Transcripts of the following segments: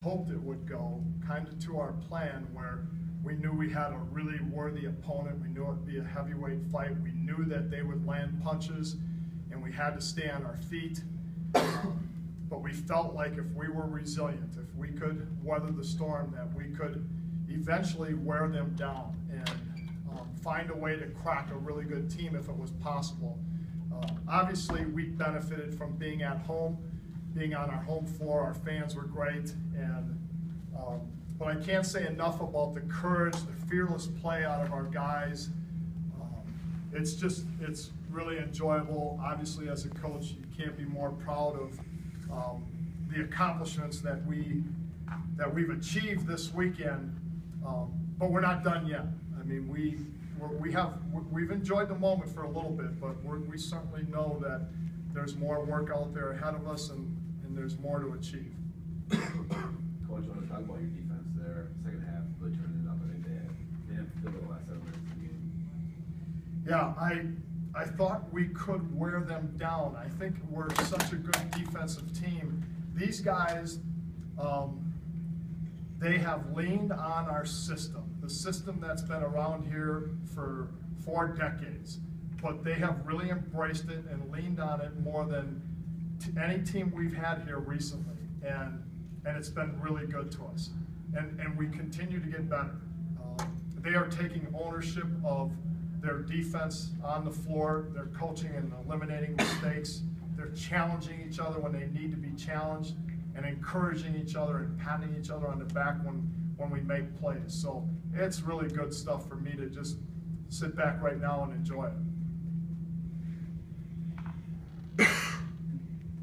hoped it would go, kind of to our plan, where we knew we had a really worthy opponent. We knew it would be a heavyweight fight. We knew that they would land punches, and we had to stay on our feet. But we felt like if we were resilient, if we could weather the storm, that we could eventually wear them down and find a way to crack a really good team if it was possible. Obviously, we benefited from being at home, being on our home floor. Our fans were great, and but I can't say enough about the courage, the fearless play out of our guys. It's really enjoyable. Obviously, as a coach, you can't be more proud of the accomplishments that we've achieved this weekend. But we're not done yet. I mean, we've enjoyed the moment for a little bit, but we certainly know that there's more work out there ahead of us, and there's more to achieve. Coach, I want to talk about your defense there. Second half, really turning it up. I think they didn't feel the last 7 minutes of the game. Yeah, I thought we could wear them down. I think we're such a good defensive team. These guys, they have leaned on our system, the system that's been around here for 4 decades. But they have really embraced it and leaned on it more than any team we've had here recently. And it's been really good to us. And we continue to get better. They are taking ownership of their defense on the floor. They're coaching and eliminating mistakes. They're challenging each other when they need to be challenged, and encouraging each other and patting each other on the back when we make plays. So it's really good stuff for me to just sit back right now and enjoy it.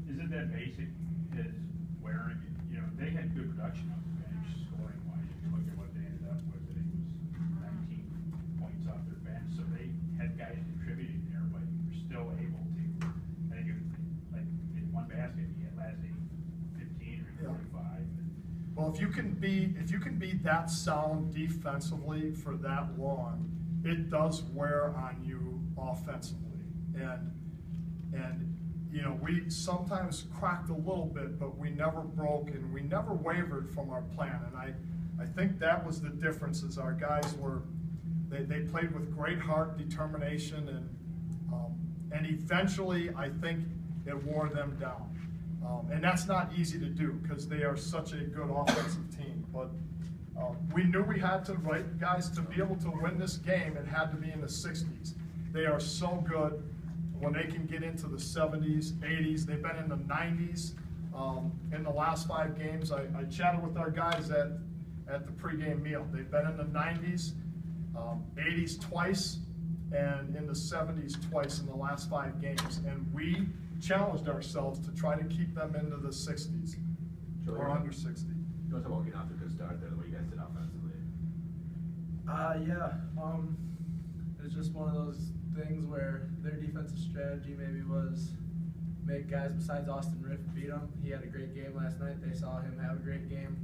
Is it that basic as wearing, they had good production on the bench scoring wise. If you look at what they ended up with, I think it was 19 points off their bench. So they had guys contributing there, but you're still able to, I think it was like in one basket, you had last 15 or 45. Well, if you can be that sound defensively for that long, it does wear on you offensively. And we sometimes cracked a little bit, but we never broke and we never wavered from our plan. And I think that was the difference. Is our guys they played with great heart, determination, and eventually I think it wore them down. And that's not easy to do because they are such a good offensive team. But we knew we had to, right, guys, to be able to win this game, it had to be in the 60s. They are so good when they can get into the 70s, 80s. They've been in the 90s in the last 5 games. I chatted with our guys at the pregame meal. They've been in the 90s, 80s twice, and in the 70s twice in the last 5 games. And we challenged ourselves to try to keep them into the 60s or under 60. You want to talk about getting off to a good start there, the way you guys did offensively? Yeah. It's just one of those things where their defensive strategy maybe was make guys besides Austin Riff beat him. He had a great game last night. They saw him have a great game.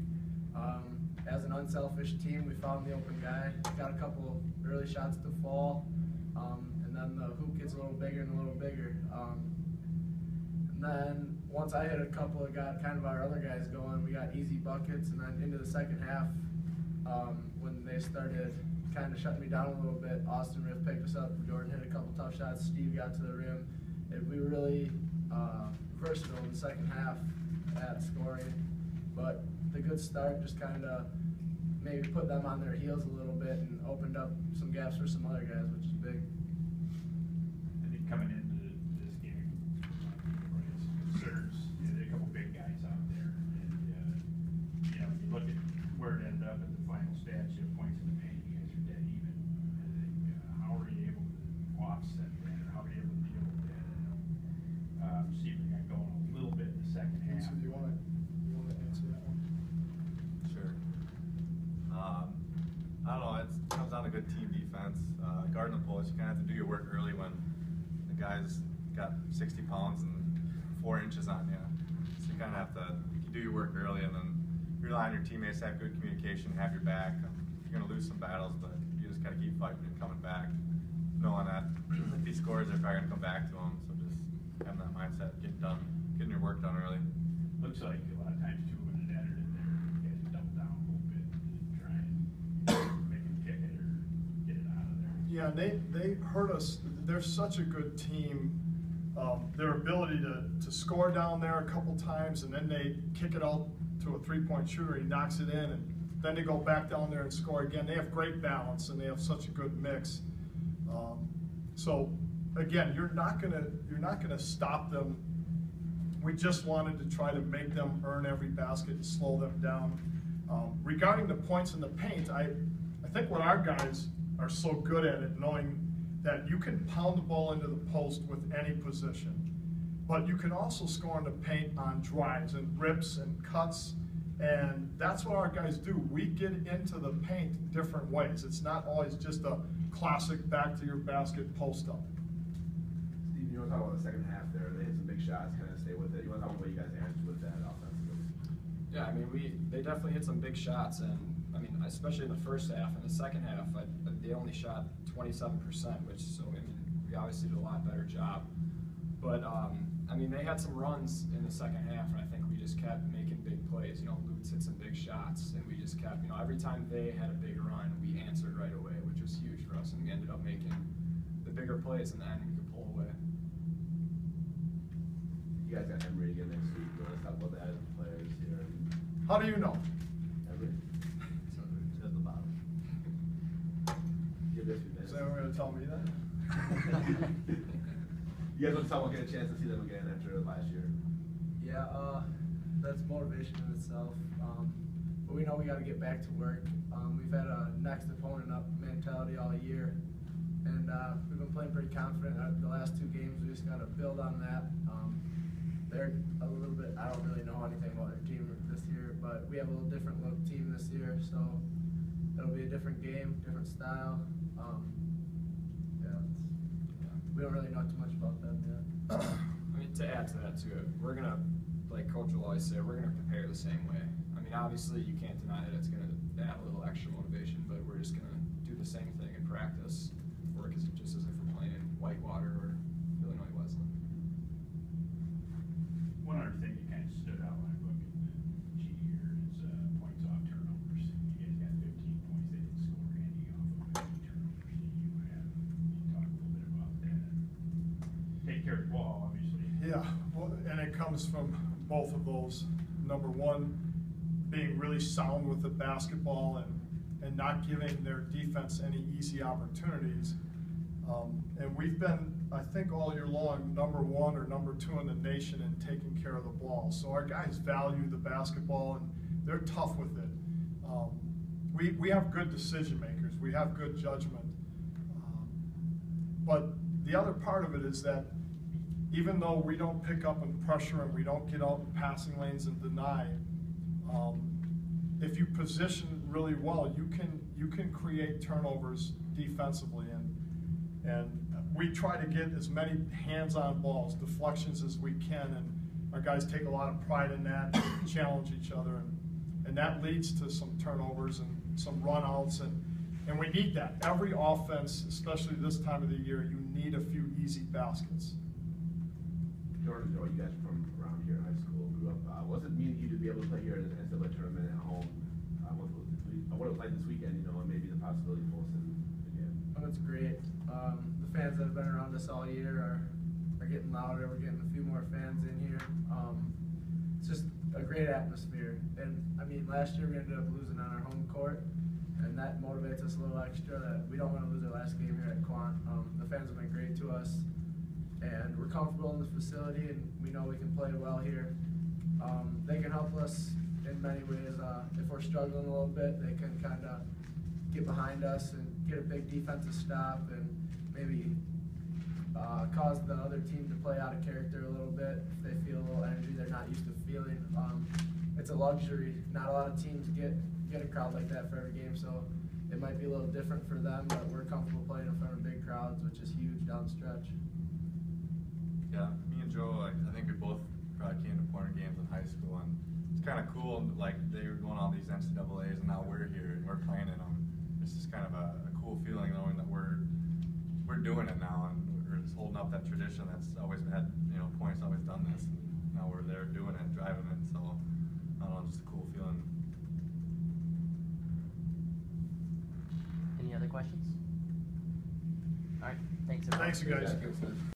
As an unselfish team, we found the open guy, got a couple early shots to fall, and then the hoop gets a little bigger and a little bigger. And then once I hit a couple, it got kind of our other guys going. We got easy buckets, and then into the second half, when they started kind of shutting me down a little bit, Austin Riff picked us up. Jordan hit a couple tough shots. Steve got to the rim. We were really versatile in the second half at scoring. But the good start just kind of maybe put them on their heels a little bit and opened up some gaps for some other guys, which is big. I think coming into this game, concerns, there are a couple big guys out there, and you look at where it ended up at the final stats, you have points in the paint, you guys are dead even. I think how are you able to offset that, or how are you able to deal with that? Steve got going a little bit in the second half. So do you want to answer that one? Sure. I don't know, it comes down to good team defense. Guarding the post, you kind of have to do your work early when the guy's got 60 pounds and 4 inches on you. So you kind of have to do your work early and then rely on your teammates to have good communication, have your back. You're going to lose some battles, but you just got to keep fighting and coming back, knowing that if he scores, they're probably going to come back to him. So just having that mindset, getting your work done early. Looks like a lot of times too when it entered in there, you guys man, they hurt us. They're such a good team. Their ability to score down there a couple times, and then they kick it out to a three-point shooter. He knocks it in, and then they go back down there and score again. They have great balance, and they have such a good mix. So again, you're not gonna stop them. We just wanted to try to make them earn every basket and slow them down. Regarding the points in the paint, I think what our guys are so good at it, knowing that you can pound the ball into the post with any position, but you can also score in the paint on drives and rips and cuts, and that's what our guys do. We get into the paint different ways. It's not always just a classic back to your basket post up. Steve, you want to talk about the second half there? They hit some big shots, kind of stay with it. You want to talk about what you guys answered with that offensively? Yeah, I mean, they definitely hit some big shots, and I mean, especially in the first half. In the second half, they only shot 27%, which, so I mean, we obviously did a lot better job. But I mean, they had some runs in the second half, and I think we just kept making big plays. You know, Lutz hit some big shots, and we just kept, you know, every time they had a big run, we answered right away, which was huge for us, and we ended up making the bigger plays, and then we could pull away. You guys got Emery again next week. You want to talk about that as players here? How do you know? Emery? So at the bottom. Give this a few minutes. Is anyone gonna tell me that? You guys want to talk about getting a chance to see them again after last year? Yeah, that's motivation in itself. But we know we got to get back to work. We've had a next opponent up mentality all year, and we've been playing pretty confident. The last two games, we just got to build on that. They're a little bit, I don't really know anything about their team this year, but we have a little different look team this year, so it'll be a different game, different style. We don't really know too much about them yet. I mean, to add to that too, we're gonna, like Coach will always say, we're gonna prepare the same way. I mean, obviously you can't deny that it's gonna add a little extra motivation, but we're just gonna do the same thing in practice. Work as just as if we're playing in Whitewater or Illinois Wesleyan. One other thing that kind of stood out when I look at the sheet here is points off turnovers. You guys got 15 points. They didn't score any off of any turnovers that you have. You talk a little bit about that. Take care of the ball, obviously. Yeah, well, and it comes from both of those. Number one, being really sound with the basketball and not giving their defense any easy opportunities. And we've been, I think, all year long, number one or number two in the nation in taking care of the ball. So our guys value the basketball, and they're tough with it. We have good decision makers. We have good judgment. But the other part of it is that even though we don't pick up and pressure and we don't get out in passing lanes and deny, if you position really well, you can create turnovers defensively, and we try to get as many hands-on balls, deflections as we can, and our guys take a lot of pride in that, challenge each other, and that leads to some turnovers and some run-outs, and we need that. Every offense, especially this time of the year, you need a few easy baskets. Jordan, Joe, you guys are from around here in high school, grew up. What does it mean to you to be able to play here in the NCAA tournament at home? What it was like this weekend, you know, and maybe the possibility of hosting again? Oh, it's great. The fans that have been around us all year are getting louder. We're getting a few more fans in here. It's just a great atmosphere. And I mean, last year we ended up losing on our home court, and that motivates us a little extra that we don't want to lose our last game here at Quant. The fans have been great to us, and we're comfortable in the facility, and we know we can play well here. They can help us in many ways. If we're struggling a little bit, they can kind of get behind us and get a big defensive stop and maybe cause the other team to play out of character a little bit if they feel a little energy they're not used to feeling. It's a luxury. Not a lot of teams get a crowd like that for every game, so it might be a little different for them, but we're comfortable playing in front of big crowds, which is huge down the stretch. Yeah, me and Joe, I think we both probably came to Porter games in high school, and it's kind of cool. Like they were going all these NCAAs, and now we're here and we're playing in them. It's just kind of a cool feeling knowing that we're doing it now, and we're just holding up that tradition that's always had, you know, Point's always done this, and now we're there doing it, driving it. So I don't know, just a cool feeling. Any other questions? right, thanks everyone. Thanks, you guys. Yeah, thanks, man.